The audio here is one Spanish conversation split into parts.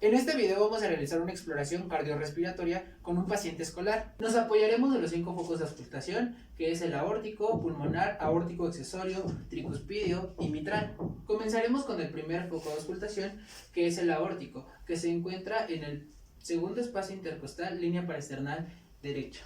En este video vamos a realizar una exploración cardiorrespiratoria con un paciente escolar. Nos apoyaremos de los 5 focos de auscultación, que es el aórtico, pulmonar, aórtico accesorio, tricuspidio y mitral. Comenzaremos con el primer foco de auscultación, que es el aórtico, que se encuentra en el segundo espacio intercostal, línea paraesternal derecha.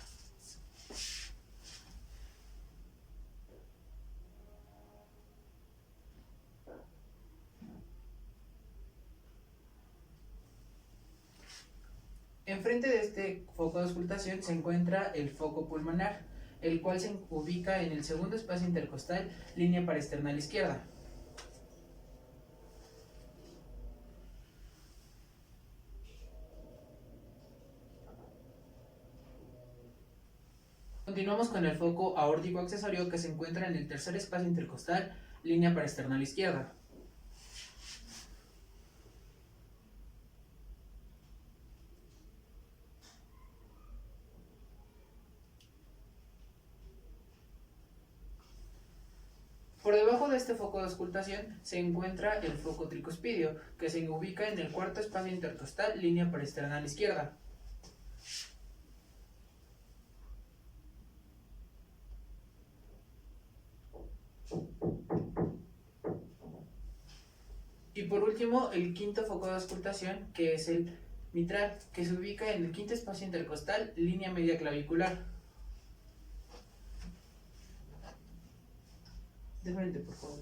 Enfrente de este foco de auscultación se encuentra el foco pulmonar, el cual se ubica en el segundo espacio intercostal, línea paraesternal izquierda. Continuamos con el foco aórtico accesorio, que se encuentra en el tercer espacio intercostal, línea paraesternal izquierda. Por debajo de este foco de auscultación se encuentra el foco tricuspidio, que se ubica en el cuarto espacio intercostal, línea paraesternal izquierda. Y por último, el quinto foco de auscultación, que es el mitral, que se ubica en el quinto espacio intercostal, línea media clavicular. De frente, por favor.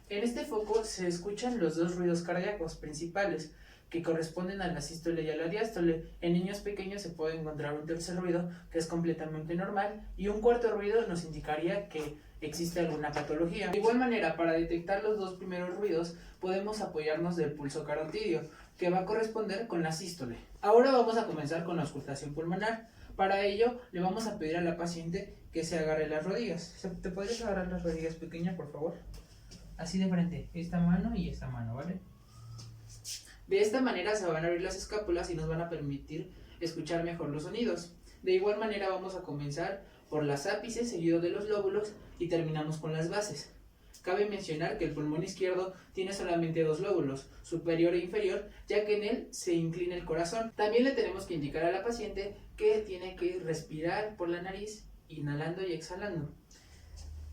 En este foco se escuchan los dos ruidos cardíacos principales, que corresponden a la sístole y a la diástole. En niños pequeños se puede encontrar un tercer ruido, que es completamente normal, y un cuarto ruido nos indicaría que existe alguna patología. De igual manera, para detectar los dos primeros ruidos, podemos apoyarnos del pulso carotidio, que va a corresponder con la sístole. Ahora vamos a comenzar con la auscultación pulmonar. Para ello, le vamos a pedir a la paciente que se agarre las rodillas. ¿Te podrías agarrar las rodillas, pequeña, por favor? Así de frente, esta mano y esta mano, ¿vale? De esta manera se van a abrir las escápulas y nos van a permitir escuchar mejor los sonidos. De igual manera vamos a comenzar por las ápices, seguido de los lóbulos, y terminamos con las bases. Cabe mencionar que el pulmón izquierdo tiene solamente 2 lóbulos, superior e inferior, ya que en él se inclina el corazón. También le tenemos que indicar a la paciente que tiene que respirar por la nariz, inhalando y exhalando.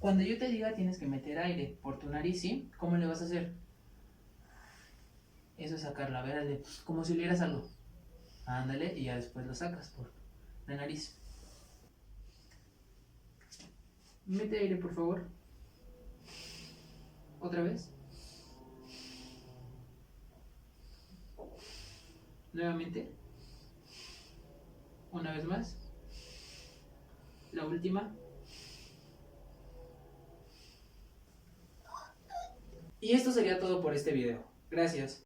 Cuando yo te diga tienes que meter aire por tu nariz, ¿sí? ¿Cómo le vas a hacer? Eso es sacarlo, a ver, como si olieras algo. Ándale, y ya después lo sacas por la nariz. Mete aire, por favor. Otra vez. Nuevamente. Una vez más. La última. Y esto sería todo por este video. Gracias.